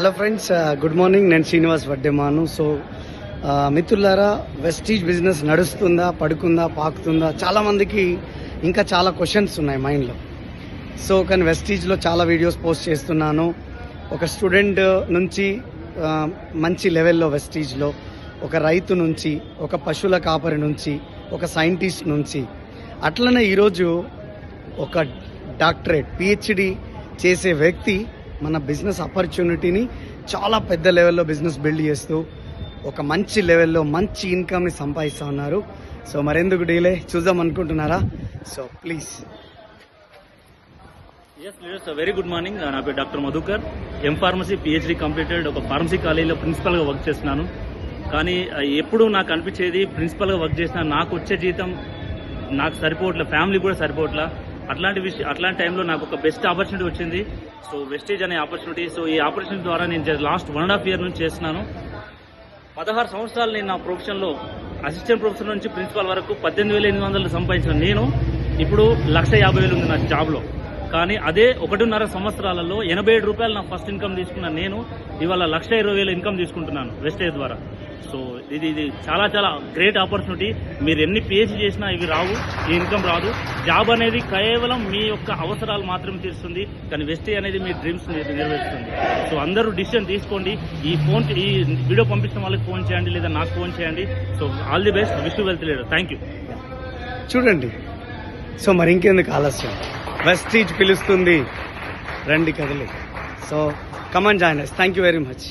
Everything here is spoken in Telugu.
Hello friends, good morning. నేను శ్రీనివాస్ వడ్డేమాను. సో మిత్రులారా, వెస్టీజ్ బిజినెస్ నడుస్తుందా, పడుకుందా, పాకుతుందా? చాలామందికి ఇంకా చాలా క్వశ్చన్స్ ఉన్నాయి మైండ్లో. సో కానీ వెస్టీజ్లో చాలా వీడియోస్ పోస్ట్ చేస్తున్నాను. ఒక స్టూడెంట్ నుంచి మంచి లెవెల్లో వెస్టీజ్లో, ఒక రైతు నుంచి, ఒక పశువుల కాపరి నుంచి, ఒక సైంటిస్ట్ నుంచి, అట్లనే ఈరోజు ఒక డాక్టరేట్ పిహెచ్డి చేసే వ్యక్తి మన బిజినెస్ ఆపర్చునిటీని చాలా పెద్ద లెవెల్లో బిజినెస్ బిల్డ్ చేస్తూ ఒక మంచి లెవెల్లో మంచి ఇన్కమ్ని సంపాదిస్తూ ఉన్నారు. సో మరెందుకు డీలే, చూద్దాం అనుకుంటున్నారా? So please. Very good morning. నా పేరు doctor Madhukar. Pharmacy PhD completed. ఒక ఫార్మసీ కాలేజీలో ప్రిన్సిపల్గా వర్క్ చేస్తున్నాను. కానీ ఎప్పుడు నాకు అనిపించేది, ప్రిన్సిపల్గా వర్క్ చేసిన నాకు వచ్చే జీతం నాకు సరిపోవట్లే, ఫ్యామిలీ కూడా సరిపోవట్లా. అట్లాంటి టైంలో నాకు ఒక బెస్ట్ ఆపర్చునిటీ వచ్చింది. సో వెస్టీజ్ అనే ఆపర్చునిటీ. సో ఈ ఆపర్చునిటీ ద్వారా నేను లాస్ట్ 1.5 year నుంచి చేస్తున్నాను. 16 సంవత్సరాలు నేను నా ప్రొఫెషన్లో అసిస్టెంట్ ప్రొఫెసర్ నుంచి ప్రిన్సిపల్ వరకు 18,800 సంపాదించిన నేను ఇప్పుడు 1,50,000 ఉంది నా జాబ్లో. కానీ అదే 1.5 సంవత్సరాలలో 87 రూపాయలు నా ఫస్ట్ ఇన్కమ్ తీసుకున్న నేను ఇవాళ 1,20,000 ఇన్కమ్ తీసుకుంటున్నాను వెస్టేజ్ ద్వారా. సో ఇది చాలా చాలా గ్రేట్ ఆపర్చునిటీ. మీరు ఎన్ని పిహెచ్డి చేసినా ఇవి రావు, ఈ ఇన్కమ్ రాదు. జాబ్ అనేది కేవలం మీ యొక్క అవసరాలు మాత్రమే తీరుస్తుంది, కానీ వెస్టేజ్ అనేది మీ డ్రీమ్స్ నెరవేరుస్తుంది. సో అందరూ డిసిషన్ తీసుకోండి. ఈ వీడియో పంపించిన వాళ్ళకి ఫోన్ చేయండి, లేదా నాకు ఫోన్ చేయండి. So all the best. Wish you wealth leader. Thank you. చూడండి, సో మరి ఇంకెందుకు ఆలస్యం, వెస్టీజ్ పిలుస్తుంది, రండి కదిలి. So come on join us. Thank you very much.